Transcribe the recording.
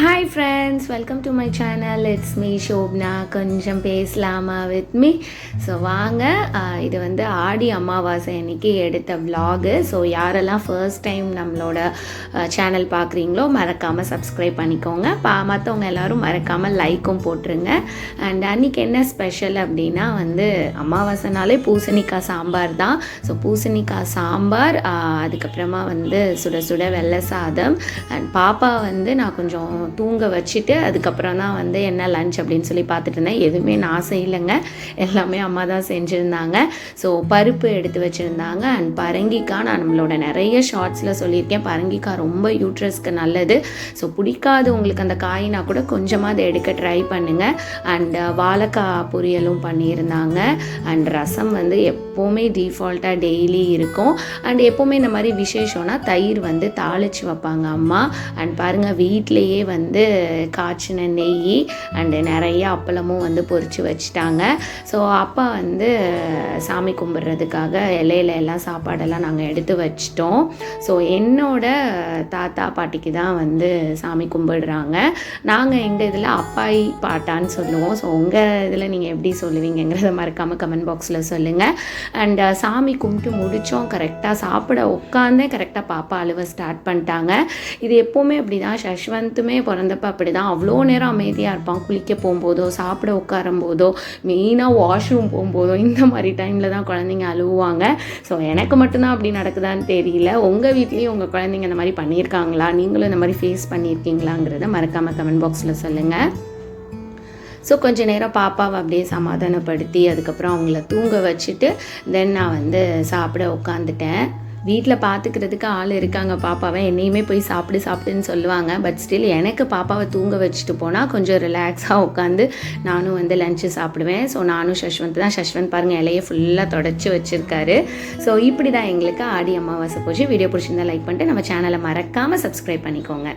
Hi friends, welcome to my channel. It's me Shobna. கொஞ்சம் பேசலாமா with me. So வாங்க, இது வந்து ஆடி அமாவாசை அன்னைக்கு எடுத்த vlog. ஸோ யாரெல்லாம் ஃபர்ஸ்ட் டைம் நம்மளோட சேனல் பார்க்குறீங்களோ மறக்காமல் சப்ஸ்கிரைப் பண்ணிக்கோங்க. மற்றவங்க எல்லோரும் மறக்காமல் லைக்கும் போட்டுருங்க. அண்ட் அன்றைக்கி என்ன ஸ்பெஷல் அப்படின்னா வந்து அமாவாசைனாலே பூசணிக்காய் சாம்பார் தான். ஸோ பூசணிக்காய் சாம்பார், அதுக்கப்புறமா வந்து சுட சுட வெள்ளை சாதம். அண்ட் பாப்பா வந்து நான் கொஞ்சம் தூங்க வச்சுட்டு அதுக்கப்புறம் தான் வந்து என்ன லஞ்ச் அப்படின்னு சொல்லி பார்த்துட்டு இருந்தேன். எதுவுமே நான் செய்யலைங்க, எல்லாமே அம்மா தான் செஞ்சுருந்தாங்க. ஸோ பருப்பு எடுத்து வச்சுருந்தாங்க. அண்ட் பரங்கிக்காய் நான் நம்மளோட நிறைய ஷார்ட்ஸில் சொல்லியிருக்கேன், பரங்கிக்காய் ரொம்ப யூட்ரஸ்க்கு நல்லது. ஸோ பிடிக்காது உங்களுக்கு அந்த காயினா கூட கொஞ்சமாக அதை எடுக்க ட்ரை பண்ணுங்கள். அண்ட் வாழைக்காய் பொரியலும் பண்ணியிருந்தாங்க. அண்ட் ரசம் வந்து எப்போவுமே டிஃபால்ட்டாக டெய்லி இருக்கும். அண்ட் எப்போவுமே இந்த மாதிரி விசேஷம்னா தயிர் வந்து தாளித்து வைப்பாங்க அம்மா. அண்ட் பாருங்கள், வீட்டிலையே வந்து காய்ச்சின நெய் அண்டு நிறைய அப்பளமும் வந்து பொரித்து வச்சுட்டாங்க. ஸோ அப்பா வந்து சாமி கும்பிட்றதுக்காக இலையில எல்லாம் சாப்பாடெல்லாம் நாங்கள் எடுத்து வச்சிட்டோம். ஸோ என்னோட தாத்தா பாட்டிக்கு தான் வந்து சாமி கும்பிடுறாங்க. நாங்கள் எங்கள் இதில் அப்பாயி பாட்டான்னு சொல்லுவோம். ஸோ உங்கள் இதில் நீங்கள் எப்படி சொல்லுவீங்கிறத மறக்காமல் கமெண்ட் பாக்ஸில் சொல்லுங்கள். அண்ட் சாமி கும்பிட்டு முடித்தோம், கரெக்டாக சாப்பிட உட்காந்தே கரெக்டாக பாப்பா அழுவ ஸ்டார்ட் பண்ணிட்டாங்க. இது எப்போவுமே அப்படி தான், ஷஷ்வந்துமே பிறந்தப்போ அப்படி தான். அவ்வளோ நேரம் அமைதியாக இருப்பான். குளிக்க போகும்போதோ சாப்பிட உட்காரும் போதோ மெயினாக வாஷ்ரூம் போகும்போதோ இந்த மாதிரி டைமில் தான் குழந்தைங்க அழுவாங்க. ஸோ எனக்கு மட்டும்தான் அப்படி நடக்குதான்னு தெரியல. உங்கள் வீட்லேயும் உங்கள் குழந்தைங்க இந்த மாதிரி பண்ணியிருக்காங்களா, நீங்களும் இந்த மாதிரி ஃபேஸ் பண்ணியிருக்கீங்களாங்கிறத மறக்காமல் கமெண்ட் பாக்ஸில் சொல்லுங்கள். ஸோ கொஞ்சம் நேரம் பாப்பாவை அப்படியே சமாதானப்படுத்தி அதுக்கப்புறம் அவங்கள தூங்க வச்சுட்டு தென் நான் வந்து சாப்பிட உட்காந்துட்டேன். வீட்டில் பார்த்துக்கிறதுக்கு ஆள் இருக்காங்க. பாப்பாவை என்னையுமே போய் சாப்பிடுன்னு சொல்லுவாங்க. பட் ஸ்டில் எனக்கு பாப்பாவை தூங்க வச்சுட்டு போனால் கொஞ்சம் ரிலாக்ஸாக உட்காந்து நானும் வந்து லஞ்சு சாப்பிடுவேன். ஸோ நானும் ஷஷ்வந்த் தான். ஷஷ்வந்த் பாருங்கள், இலையை ஃபுல்லாக தொடச்சி வச்சுருக்காரு. ஸோ இப்படி தான் எங்களுக்கு ஆடி அமாவாசை போச்சு. வீடியோ பிடிச்சிருந்தா லைக் பண்ணிட்டு நம்ம சேனலை மறக்காமல் சப்ஸ்கிரைப் பண்ணிக்கோங்க.